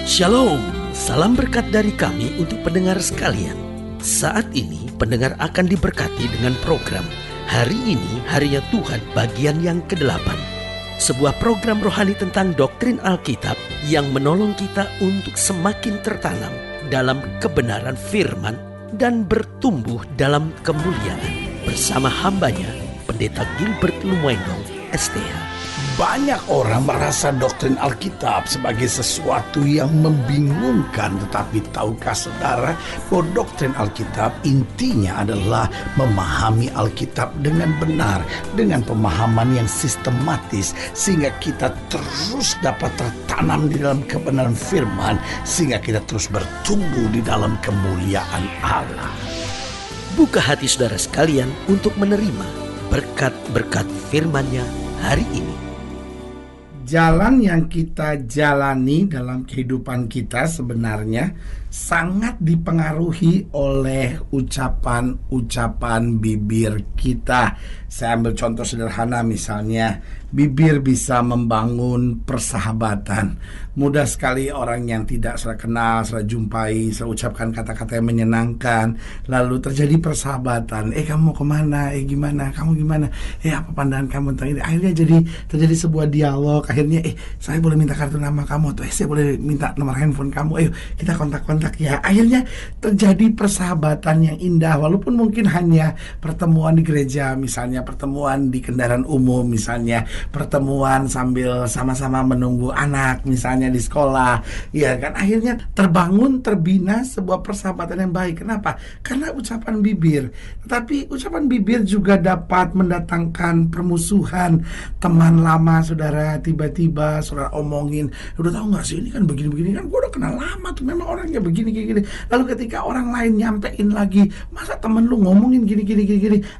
Shalom, salam berkat dari kami untuk pendengar sekalian. Saat ini pendengar akan diberkati dengan program Hari Ini Harinya Tuhan bagian yang ke-8. Sebuah program rohani tentang doktrin Alkitab yang menolong kita untuk semakin tertanam dalam kebenaran firman dan bertumbuh dalam kemuliaan. Bersama hambanya, Pendeta Gilbert Lumwendong, STH. Banyak orang merasa doktrin Alkitab sebagai sesuatu yang membingungkan. Tetapi tahukah saudara bahwa doktrin Alkitab intinya adalah memahami Alkitab dengan benar, dengan pemahaman yang sistematis, sehingga kita terus dapat tertanam di dalam kebenaran firman, sehingga kita terus bertumbuh di dalam kemuliaan Allah. Buka hati saudara sekalian untuk menerima berkat-berkat firman-Nya hari ini. Jalan yang kita jalani dalam kehidupan kita sebenarnya sangat dipengaruhi oleh ucapan-ucapan bibir kita. Saya ambil contoh sederhana, misalnya bibir bisa membangun persahabatan. Mudah sekali orang yang tidak saya kenal, saya jumpai, saya ucapkan kata-kata yang menyenangkan, lalu terjadi persahabatan. Kamu mau kemana? Gimana? Kamu gimana? Apa pandangan kamu tentang ini? Akhirnya terjadi sebuah dialog. Akhirnya saya boleh minta kartu nama kamu, atau saya boleh minta nomor handphone kamu. Ayo kita kontak ya. Akhirnya terjadi persahabatan yang indah, walaupun mungkin hanya pertemuan di gereja, misalnya pertemuan di kendaraan umum, misalnya pertemuan sambil sama-sama menunggu anak, misalnya di sekolah, ya kan. Akhirnya terbina sebuah persahabatan yang baik. Kenapa? Karena ucapan bibir. Tetapi ucapan bibir juga dapat mendatangkan permusuhan. Teman lama saudara tiba-tiba saudara omongin, udah tahu nggak sih ini kan begini-begini, kan gue udah kenal lama tuh, memang orangnya begini. Lalu ketika orang lain nyampein lagi, masa temen lu ngomongin gini,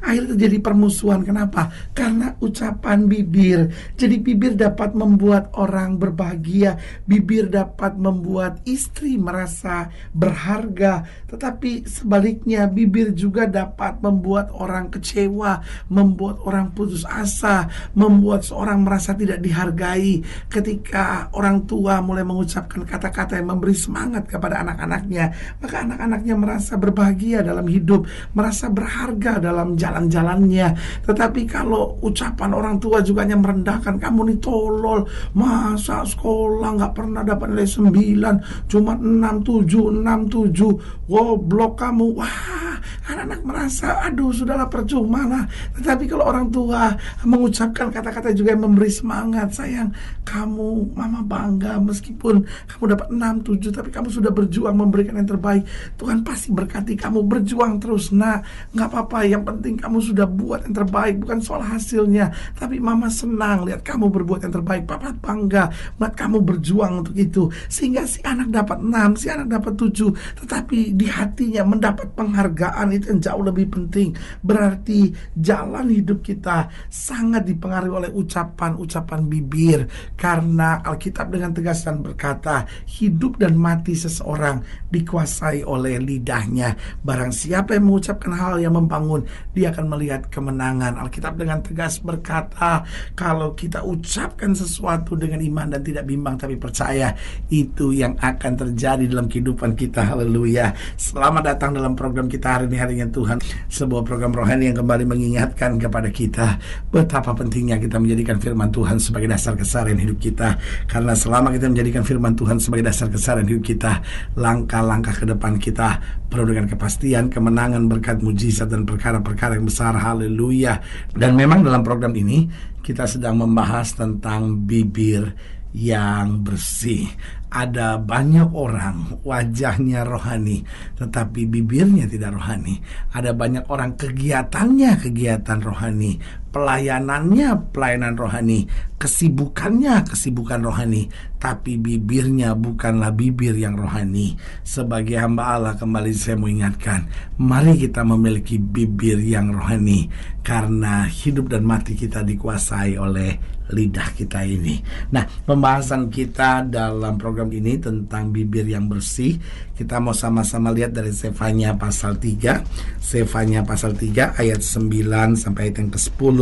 akhirnya terjadi permusuhan. Kenapa? Karena ucapan bibir. Jadi bibir dapat membuat orang berbahagia, bibir dapat membuat istri merasa berharga, tetapi sebaliknya bibir juga dapat membuat orang kecewa, membuat orang putus asa, membuat seorang merasa tidak dihargai. Ketika orang tua mulai mengucapkan kata-kata yang memberi semangat kepada anak-anaknya, maka anak-anaknya merasa berbahagia dalam hidup, merasa berharga dalam jalan-jalannya. Tetapi kalau ucapan orang tua juga hanya merendahkan, kamu nih tolol, masa sekolah nggak pernah dapat nilai 9, cuma 67, goblok kamu. Wah, anak-anak merasa aduh sudahlah percuma lah. Tetapi kalau orang tua mengucapkan kata-kata juga yang memberi semangat, sayang, kamu mama bangga meskipun kamu dapat 6, 7, tapi kamu sudah berjuang memberikan yang terbaik. Tuhan pasti berkati kamu, berjuang terus nak, nggak apa-apa, yang penting kamu sudah buat yang terbaik, bukan soal hasilnya, tapi mama senang lihat kamu berbuat yang terbaik, papa bangga melihat kamu berjuang untuk itu. Sehingga si anak dapat 6, si anak dapat 7, tetapi di hatinya mendapat penghargaan, itu yang jauh lebih penting. Berarti jalan hidup kita sangat dipengaruhi oleh ucapan-ucapan bibir, karena Alkitab dengan tegas dan berkata, hidup dan mati seseorang dikuasai oleh lidahnya. Barang siapa yang mengucapkan hal yang membangun, dia akan melihat kemenangan. Alkitab dengan tegas berkata, kalau kita ucapkan sesuatu dengan iman dan tidak bimbang tapi percaya, itu yang akan terjadi dalam kehidupan kita. Haleluya. Selamat datang dalam program kita hari ini, Harinya Tuhan, sebuah program rohani yang kembali mengingatkan kepada kita betapa pentingnya kita menjadikan firman Tuhan sebagai dasar keseharian hidup kita. Karena selama kita menjadikan firman Tuhan sebagai dasar keseharian hidup kita, langkah-langkah ke depan kita penuh dengan kepastian, kemenangan, berkat, mujizat, dan perkara-perkara yang besar. Haleluya. Dan memang dalam program ini kita sedang membahas tentang bibir yang bersih. Ada banyak orang wajahnya rohani, tetapi bibirnya tidak rohani. Ada banyak orang kegiatannya kegiatan rohani, pelayanannya pelayanan rohani, kesibukannya kesibukan rohani, tapi bibirnya bukanlah bibir yang rohani. Sebagai hamba Allah, kembali saya mau ingatkan, mari kita memiliki bibir yang rohani, karena hidup dan mati kita dikuasai oleh lidah kita ini. Nah, pembahasan kita dalam program ini tentang bibir yang bersih. Kita mau sama-sama lihat dari Sefanya pasal 3. Sefanya pasal 3 ayat 9 sampai ayat yang ke-10.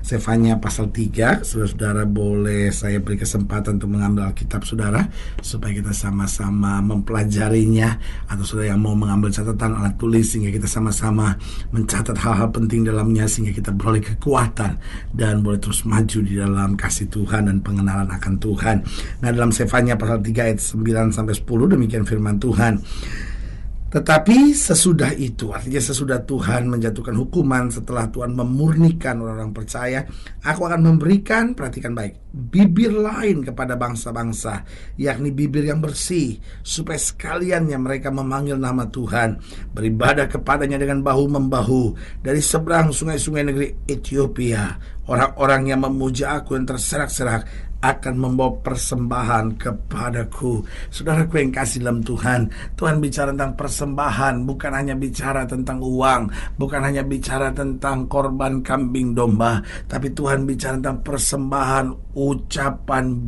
Sefanya pasal 3, saudara-saudara, saudara boleh saya beri kesempatan untuk mengambil Alkitab saudara, supaya kita sama-sama mempelajarinya. Atau saudara yang mau mengambil catatan alat tulis, sehingga kita sama-sama mencatat hal-hal penting dalamnya, sehingga kita beroleh kekuatan dan boleh terus maju di dalam kasih Tuhan dan pengenalan akan Tuhan. Nah, dalam Sefanya pasal 3 ayat 9-10 demikian firman Tuhan. Tetapi sesudah itu, artinya sesudah Tuhan menjatuhkan hukuman, setelah Tuhan memurnikan orang-orang percaya, aku akan memberikan, perhatikan baik, bibir lain kepada bangsa-bangsa, yakni bibir yang bersih, supaya sekaliannya mereka memanggil nama Tuhan, beribadah kepadanya dengan bahu-membahu dari seberang sungai-sungai negeri Ethiopia. Orang-orang yang memuja aku yang terserak-serak akan membawa persembahan kepadaku. Saudaraku yang kasih dalam Tuhan, Tuhan bicara tentang persembahan, bukan hanya bicara tentang uang, bukan hanya bicara tentang korban kambing domba, tapi Tuhan bicara tentang persembahan ucapan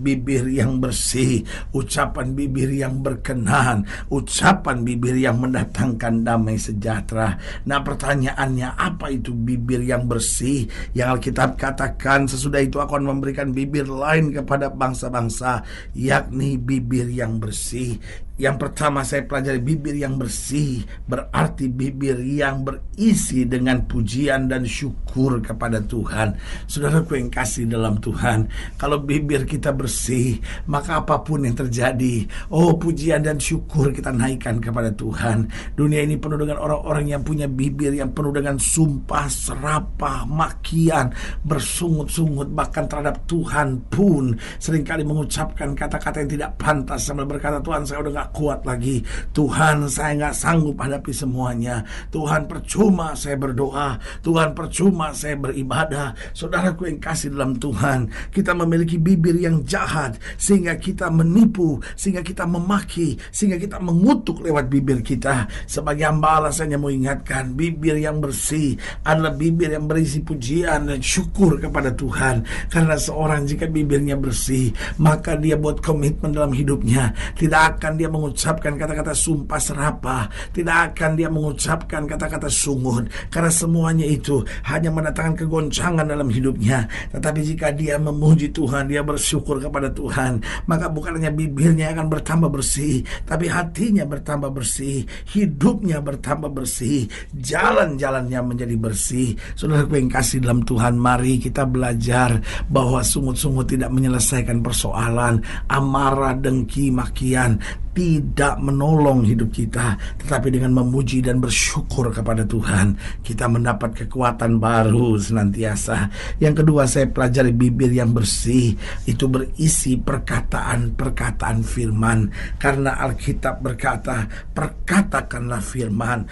bibir yang bersih, ucapan bibir yang berkenan, ucapan bibir yang mendatangkan damai sejahtera. Nah, pertanyaannya, apa itu bibir yang bersih? Yang Alkitab katakan, sesudah itu aku akan memberikan bibir lain kepada bangsa-bangsa, yakni bibir yang bersih. Yang pertama saya pelajari, bibir yang bersih berarti bibir yang berisi dengan pujian dan syukur kepada Tuhan. Saudaraku yang kasih dalam Tuhan, kalau bibir kita bersih, maka apapun yang terjadi, pujian dan syukur kita naikkan kepada Tuhan. Dunia ini penuh dengan orang-orang yang punya bibir yang penuh dengan sumpah, serapah, makian, bersungut-sungut, bahkan terhadap Tuhan pun seringkali mengucapkan kata-kata yang tidak pantas, sambil berkata, Tuhan, saya udah gak kuat lagi, Tuhan, saya gak sanggup hadapi semuanya, Tuhan, percuma saya berdoa, Tuhan, percuma saya beribadah. Saudaraku yang kasih dalam Tuhan, kita memiliki bibir yang jahat, sehingga kita menipu, sehingga kita memaki, sehingga kita mengutuk lewat bibir kita. Sebagai hamba Allah, saya mau ingatkan, bibir yang bersih adalah bibir yang berisi pujian dan syukur kepada Tuhan. Karena seorang jika bibirnya bersih, maka dia buat komitmen dalam hidupnya. Tidak akan dia mengucapkan kata-kata sumpah serapah, tidak akan dia mengucapkan kata-kata sungut, karena semuanya itu hanya mendatangkan kegoncangan dalam hidupnya. Tetapi jika dia memuji Tuhan, dia bersyukur kepada Tuhan, maka bukan hanya bibirnya akan bertambah bersih, tapi hatinya bertambah bersih, hidupnya bertambah bersih, jalan-jalannya menjadi bersih. Saudaraku yang kasih dalam Tuhan, mari kita belajar bahwa sungut-sungut tidak menyelesaikan persoalan, amarah, dengki, makian tidak menolong hidup kita. Tetapi dengan memuji dan bersyukur kepada Tuhan, kita mendapat kekuatan baru senantiasa. Yang kedua, saya pelajari bibir yang bersih itu berisi perkataan-perkataan firman. Karena Alkitab berkata, perkatakanlah firman.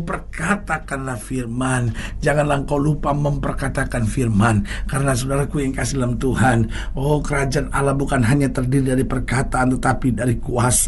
Perkatakanlah firman. Janganlah engkau lupa memperkatakan firman. Karena saudaraku yang kasih dalam Tuhan, kerajaan Allah bukan hanya terdiri dari perkataan, tetapi dari kuasa.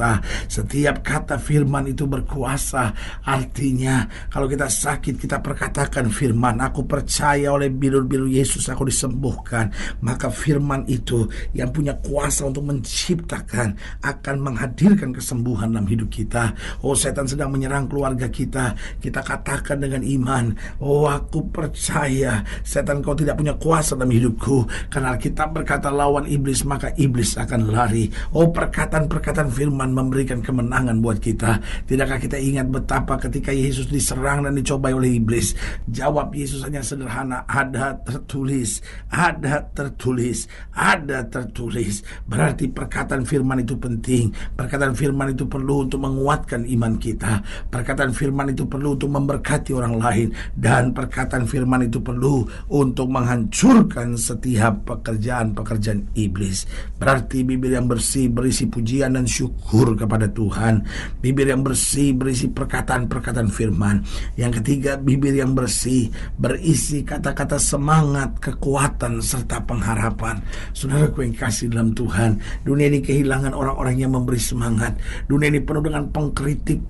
Setiap kata firman itu berkuasa. Artinya kalau kita sakit, kita perkatakan firman, aku percaya oleh bilur-bilur Yesus aku disembuhkan. Maka firman itu yang punya kuasa untuk menciptakan, akan menghadirkan kesembuhan dalam hidup kita. Setan sedang menyerang keluarga kita, kita katakan dengan iman, aku percaya setan, kau tidak punya kuasa dalam hidupku. Karena Alkitab berkata, lawan iblis maka iblis akan lari. Perkataan-perkataan firman memberikan kemenangan buat kita. Tidakkah kita ingat betapa ketika Yesus diserang dan dicobai oleh iblis, jawab Yesus hanya sederhana, ada tertulis, ada tertulis, ada tertulis. Berarti perkataan firman itu penting. Perkataan firman itu perlu untuk menguatkan iman kita. Perkataan firman itu perlu untuk memberkati orang lain. Dan perkataan firman itu perlu untuk menghancurkan setiap pekerjaan-pekerjaan iblis. Berarti bibir yang bersih berisi pujian dan syukur kepada Tuhan. Bibir yang bersih berisi perkataan-perkataan firman. Yang ketiga, bibir yang bersih berisi kata-kata semangat, kekuatan, serta pengharapan. Saudaraku yang kasih dalam Tuhan, dunia ini kehilangan orang-orang yang memberi semangat. Dunia ini penuh dengan pengkritik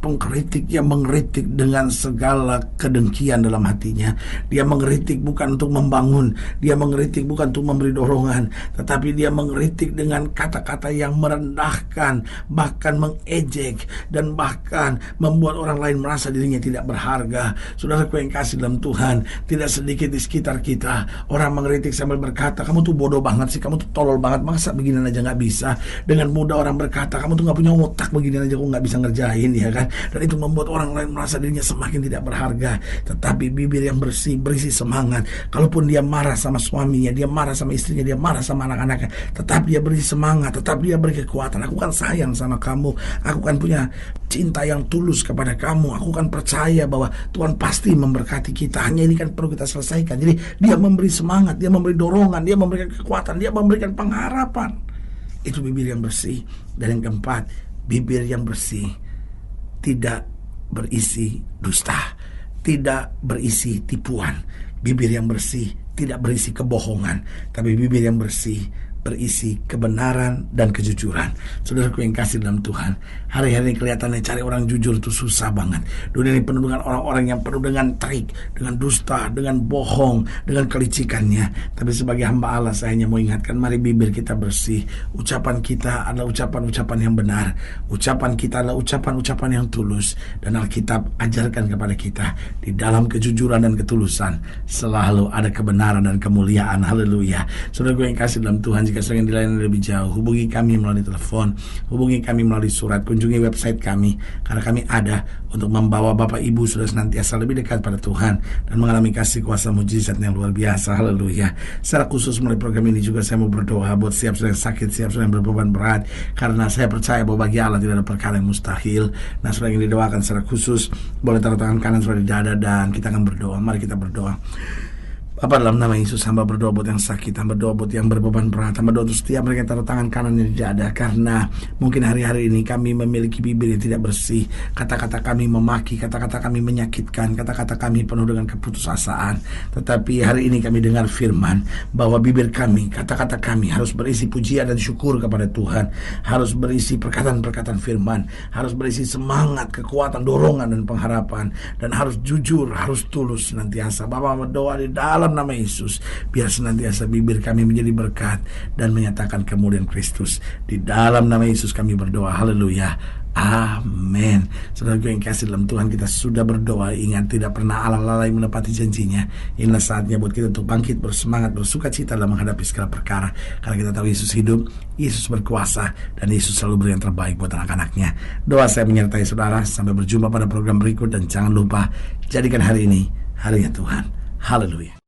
yang mengkritik dengan segala kedengkian dalam hatinya. Dia mengkritik bukan untuk membangun, dia mengkritik bukan untuk memberi dorongan, tetapi dia mengkritik dengan kata-kata yang merendahkan, bahkan bahkan mengejek, dan bahkan membuat orang lain merasa dirinya tidak berharga. Saudaraku yang kasih dalam Tuhan, tidak sedikit di sekitar kita orang mengkritik sambil berkata, kamu tuh bodoh banget sih, kamu tuh tolol banget, masa beginian aja nggak bisa. Dengan mudah orang berkata, kamu tuh nggak punya otak, beginian aja kok nggak bisa ngerjain, ya kan? Dan itu membuat orang lain merasa dirinya semakin tidak berharga. Tetapi bibir yang bersih, berisi semangat. Kalaupun dia marah sama suaminya, dia marah sama istrinya, dia marah sama anak-anaknya, tetap dia beri semangat, tetap dia beri kekuatan. Aku kan sayang sama kamu, aku kan punya cinta yang tulus kepada kamu, aku kan percaya bahwa Tuhan pasti memberkati kita. Hanya ini kan perlu kita selesaikan. Jadi dia memberi semangat, dia memberi dorongan, dia memberikan kekuatan, dia memberikan pengharapan. Itu bibir yang bersih. Dan yang keempat, bibir yang bersih tidak berisi dusta, tidak berisi tipuan. Bibir yang bersih tidak berisi kebohongan, tapi bibir yang bersih berisi kebenaran dan kejujuran. Saudaraku yang kasih dalam Tuhan, hari-hari ini kelihatannya cari orang jujur itu susah banget. Dunia ini penuh dengan orang-orang yang penuh dengan trik, dengan dusta, dengan bohong, dengan kelicikannya. Tapi sebagai hamba Allah, saya hanya mau ingatkan, mari bibir kita bersih. Ucapan kita adalah ucapan-ucapan yang benar. Ucapan kita adalah ucapan-ucapan yang tulus. Dan Alkitab ajarkan kepada kita, di dalam kejujuran dan ketulusan selalu ada kebenaran dan kemuliaan. Haleluya. Saudaraku yang kasih dalam Tuhan, jika sedang dilayani lebih jauh, hubungi kami melalui telepon, hubungi kami melalui surat, kunjungi website kami, karena kami ada untuk membawa Bapak Ibu sudah senantiasa lebih dekat pada Tuhan dan mengalami kasih kuasa mujizat yang luar biasa. Haleluya. Secara khusus melalui program ini juga saya mau berdoa buat siap sedang sakit, siap sedang berbeban berat, karena saya percaya bahwa bagi Allah tidak ada perkara yang mustahil. Nah, sudah ingin didoakan secara khusus, boleh taruh tangan kanan sudah di dada dan kita akan berdoa. Mari kita berdoa. Bapa, dalam nama Yesus, hamba berdoa buat yang sakit, hamba berdoa buat yang berbeban berat, hamba berdoa untuk setiap mereka yang taruh tangan kanannya di dada, karena mungkin hari-hari ini kami memiliki bibir yang tidak bersih. Kata-kata kami memaki, kata-kata kami menyakitkan, kata-kata kami penuh dengan keputusasaan. Tetapi hari ini kami dengar firman bahwa bibir kami, kata-kata kami harus berisi pujian dan syukur kepada Tuhan, harus berisi perkataan-perkataan firman, harus berisi semangat, kekuatan, dorongan dan pengharapan, dan harus jujur, harus tulus senantiasa. Bapa berdoa di dalam nama Yesus, biar senantiasa bibir kami menjadi berkat dan menyatakan kemuliaan Kristus. Di dalam nama Yesus kami berdoa. Haleluya. Amin. Saudaraku yang kasih dalam Tuhan, kita sudah berdoa. Ingat, tidak pernah Allah lalai menepati janjinya. Inilah saatnya buat kita untuk bangkit, bersemangat, bersuka cita dalam menghadapi segala perkara. Karena kita tahu Yesus hidup, Yesus berkuasa, dan Yesus selalu beri yang terbaik buat anak-anaknya. Doa saya menyertai saudara. Sampai berjumpa pada program berikut, dan jangan lupa jadikan hari ini harinya Tuhan. Haleluya.